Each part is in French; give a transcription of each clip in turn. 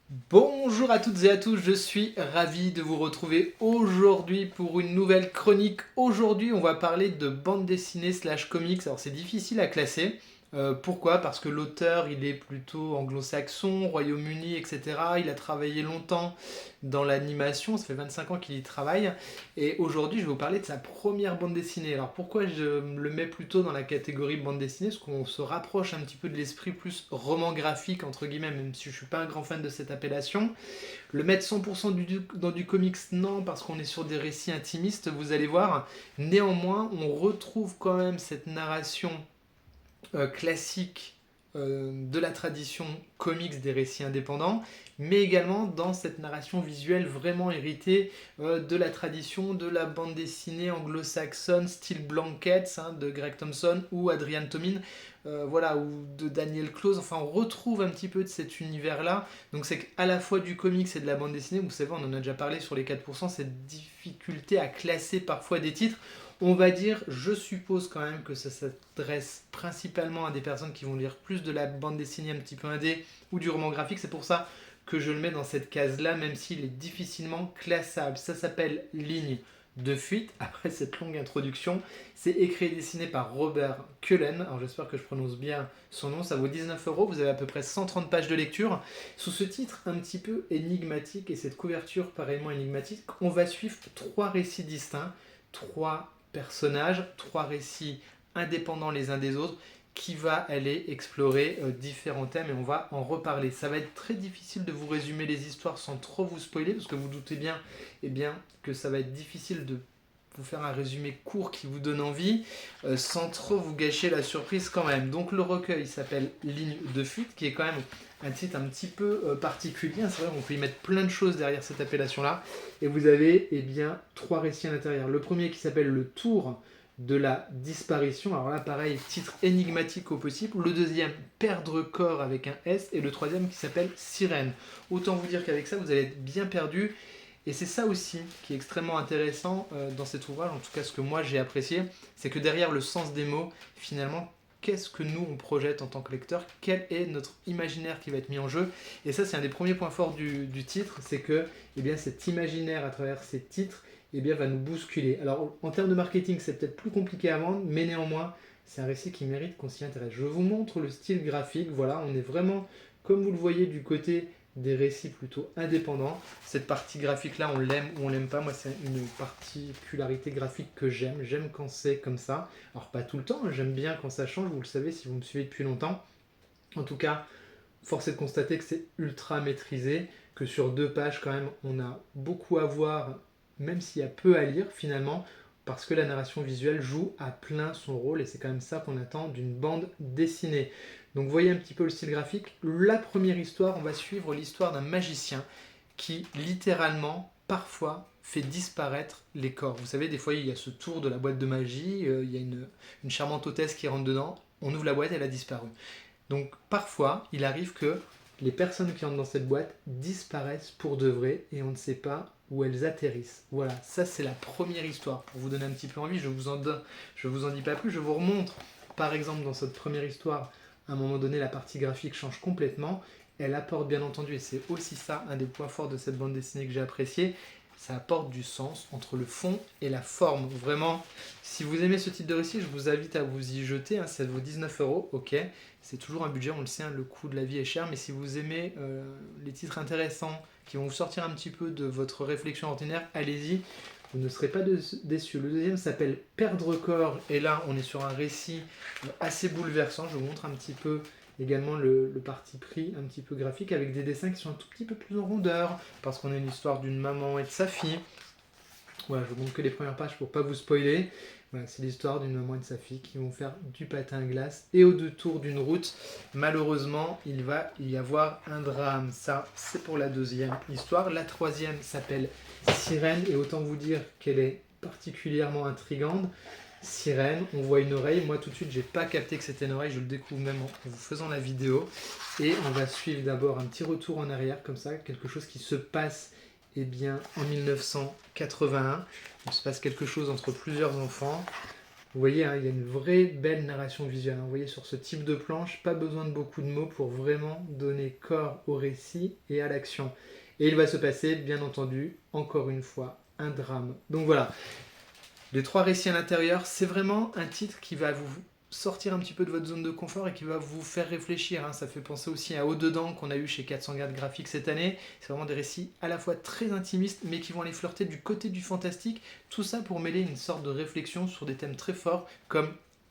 Bonjour à toutes et à tous, je suis ravi de vous retrouver aujourd'hui pour une nouvelle chronique. Aujourd'hui, on va parler de bande dessinée slash comics. Alors, c'est difficile à classer. Pourquoi? Parce que l'auteur, il est plutôt anglo-saxon, Royaume-Uni, etc. Il a travaillé longtemps dans l'animation, ça fait 25 ans qu'il y travaille. Et aujourd'hui, je vais vous parler de sa première bande dessinée. Alors, pourquoi je le mets plutôt dans la catégorie bande dessinée? Parce qu'on se rapproche un petit peu de l'esprit plus roman graphique, entre guillemets, même si je ne suis pas un grand fan de cette appellation. Le mettre 100% dans du comics, non, parce qu'on est sur des récits intimistes, vous allez voir. Néanmoins, on retrouve quand même cette narration classique de la tradition comics des récits indépendants, mais également dans cette narration visuelle vraiment héritée de la tradition de la bande dessinée anglo-saxonne, style Blankets de Greg Thompson ou Adrian Tomin, voilà, ou de Daniel Close. Enfin, on retrouve un petit peu de cet univers-là. Donc, c'est qu'à la fois du comics et de la bande dessinée. Vous savez, on en a déjà parlé sur les 4%, cette difficulté à classer parfois des titres. On va dire, je suppose quand même que ça s'adresse principalement à des personnes qui vont lire plus de la bande dessinée un petit peu indé ou du roman graphique. C'est pour ça que je le mets dans cette case-là, même s'il est difficilement classable. Ça s'appelle Ligne de fuite, après cette longue introduction. C'est écrit et dessiné par Robert Cullen. Alors j'espère que je prononce bien son nom. Ça vaut 19 €. Vous avez à peu près 130 pages de lecture. Sous ce titre un petit peu énigmatique et cette couverture pareillement énigmatique, on va suivre trois récits distincts, trois personnages, trois récits indépendants les uns des autres qui va aller explorer différents thèmes et on va en reparler. Ça va être très difficile de vous résumer les histoires sans trop vous spoiler parce que vous doutez bien, que ça va être difficile de vous faire un résumé court qui vous donne envie sans trop vous gâcher la surprise quand même. Donc le recueil s'appelle Ligne de fuite qui est quand même un titre un petit peu particulier. C'est vrai qu'on peut y mettre plein de choses derrière cette appellation-là. Et vous avez trois récits à l'intérieur. Le premier qui s'appelle Le Tour de la disparition. Alors là, pareil, titre énigmatique au possible. Le deuxième, Perdre corps avec un S. Et le troisième qui s'appelle Sirène. Autant vous dire qu'avec ça, vous allez être bien perdu. Et c'est ça aussi qui est extrêmement intéressant dans cet ouvrage, en tout cas ce que moi j'ai apprécié, c'est que derrière le sens des mots, finalement, qu'est-ce que nous on projette en tant que lecteur, quel est notre imaginaire qui va être mis en jeu. Et ça c'est un des premiers points forts du titre, c'est que cet imaginaire à travers ces titres va nous bousculer. Alors en termes de marketing c'est peut-être plus compliqué à vendre, mais néanmoins c'est un récit qui mérite qu'on s'y intéresse. Je vous montre le style graphique, voilà, on est vraiment, comme vous le voyez, du côté des récits plutôt indépendants. Cette partie graphique là, on l'aime ou on l'aime pas. Moi, c'est une particularité graphique que j'aime. J'aime quand c'est comme ça. Alors, pas tout le temps, j'aime bien quand ça change, vous le savez si vous me suivez depuis longtemps. En tout cas, force est de constater que c'est ultra maîtrisé, que sur 2 pages, quand même, on a beaucoup à voir, même s'il y a peu à lire finalement, parce que la narration visuelle joue à plein son rôle, et c'est quand même ça qu'on attend d'une bande dessinée. Donc, voyez un petit peu le style graphique. La première histoire, on va suivre l'histoire d'un magicien qui, littéralement, parfois, fait disparaître les corps. Vous savez, des fois, il y a ce tour de la boîte de magie, il y a une charmante hôtesse qui rentre dedans, on ouvre la boîte, elle a disparu. Donc parfois, il arrive que les personnes qui entrent dans cette boîte disparaissent pour de vrai et on ne sait pas où elles atterrissent. Voilà, ça c'est la première histoire. Pour vous donner un petit peu envie, je vous en dis pas plus, je vous remontre par exemple dans cette première histoire, à un moment donné la partie graphique change complètement. Elle apporte bien entendu, et c'est aussi ça un des points forts de cette bande dessinée que j'ai apprécié, ça apporte du sens entre le fond et la forme. Vraiment, si vous aimez ce type de récit, je vous invite à vous y jeter. Ça vaut 19 €, ok. C'est toujours un budget, on le sait, le coût de la vie est cher. Mais si vous aimez les titres intéressants qui vont vous sortir un petit peu de votre réflexion ordinaire, allez-y. Vous ne serez pas déçus. Le deuxième s'appelle Perdre corps. Et là, on est sur un récit assez bouleversant. Je vous montre un petit peu également le parti pris un petit peu graphique avec des dessins qui sont un tout petit peu plus en rondeur parce qu'on a une histoire d'une maman et de sa fille. Voilà, je vous montre que les premières pages pour pas vous spoiler. Voilà, c'est l'histoire d'une maman et de sa fille qui vont faire du patin à glace et au détour d'une route, malheureusement, il va y avoir un drame. Ça, c'est pour la deuxième histoire. La troisième s'appelle Sirène et autant vous dire qu'elle est particulièrement intrigante. Sirène, on voit une oreille. Moi, tout de suite, j'ai pas capté que c'était une oreille. Je le découvre même en vous faisant la vidéo. Et on va suivre d'abord un petit retour en arrière, comme ça, quelque chose qui se passe en 1981. Il se passe quelque chose entre plusieurs enfants. Vous voyez, hein, il y a une vraie belle narration visuelle. Hein. Vous voyez, sur ce type de planche, pas besoin de beaucoup de mots pour vraiment donner corps au récit et à l'action. Et il va se passer, bien entendu, encore une fois, un drame. Donc voilà, les 3 récits à l'intérieur, c'est vraiment un titre qui va vous sortir un petit peu de votre zone de confort et qui va vous faire réfléchir. Hein. Ça fait penser aussi à Au-dedans qu'on a eu chez 400 Gardes Graphiques cette année. C'est vraiment des récits à la fois très intimistes mais qui vont aller flirter du côté du fantastique. Tout ça pour mêler une sorte de réflexion sur des thèmes très forts comme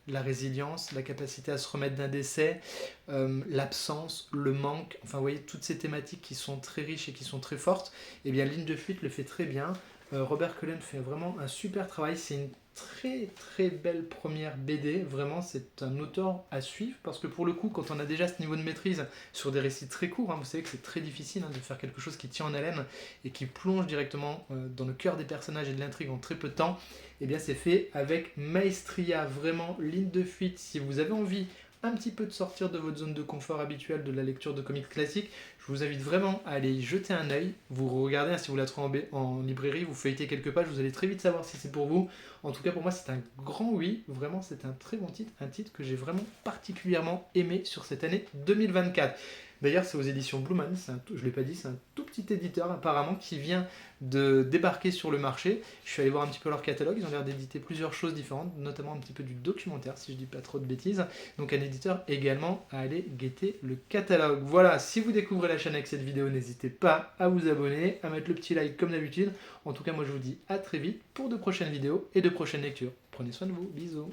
la résilience, la capacité à se remettre d'un décès, l'absence, le manque, enfin vous voyez toutes ces thématiques qui sont très riches et qui sont très fortes, et bien Ligne de fuite le fait très bien. Robert Cullen fait vraiment un super travail, c'est une très très belle première BD, vraiment c'est un auteur à suivre parce que pour le coup quand on a déjà ce niveau de maîtrise sur des récits très courts, hein, vous savez que c'est très difficile de faire quelque chose qui tient en haleine et qui plonge directement dans le cœur des personnages et de l'intrigue en très peu de temps, et bien c'est fait avec maestria, vraiment Ligne de fuite. Si vous avez envie un petit peu de sortir de votre zone de confort habituelle de la lecture de comics classiques, je vous invite vraiment à aller y jeter un œil. Vous regardez, hein, si vous la trouvez en librairie, vous feuilletez quelques pages, vous allez très vite savoir si c'est pour vous. En tout cas, pour moi, c'est un grand oui. Vraiment, c'est un très bon titre, un titre que j'ai vraiment particulièrement aimé sur cette année 2024. D'ailleurs, c'est aux éditions Blue Man, je ne l'ai pas dit, c'est un tout petit éditeur apparemment qui vient de débarquer sur le marché. Je suis allé voir un petit peu leur catalogue, ils ont l'air d'éditer plusieurs choses différentes, notamment un petit peu du documentaire, si je dis pas trop de bêtises. Donc un éditeur également à aller guetter le catalogue. Voilà, si vous découvrez la chaîne avec cette vidéo, n'hésitez pas à vous abonner, à mettre le petit like comme d'habitude. En tout cas, moi je vous dis à très vite pour de prochaines vidéos et de prochaines lectures. Prenez soin de vous, bisous.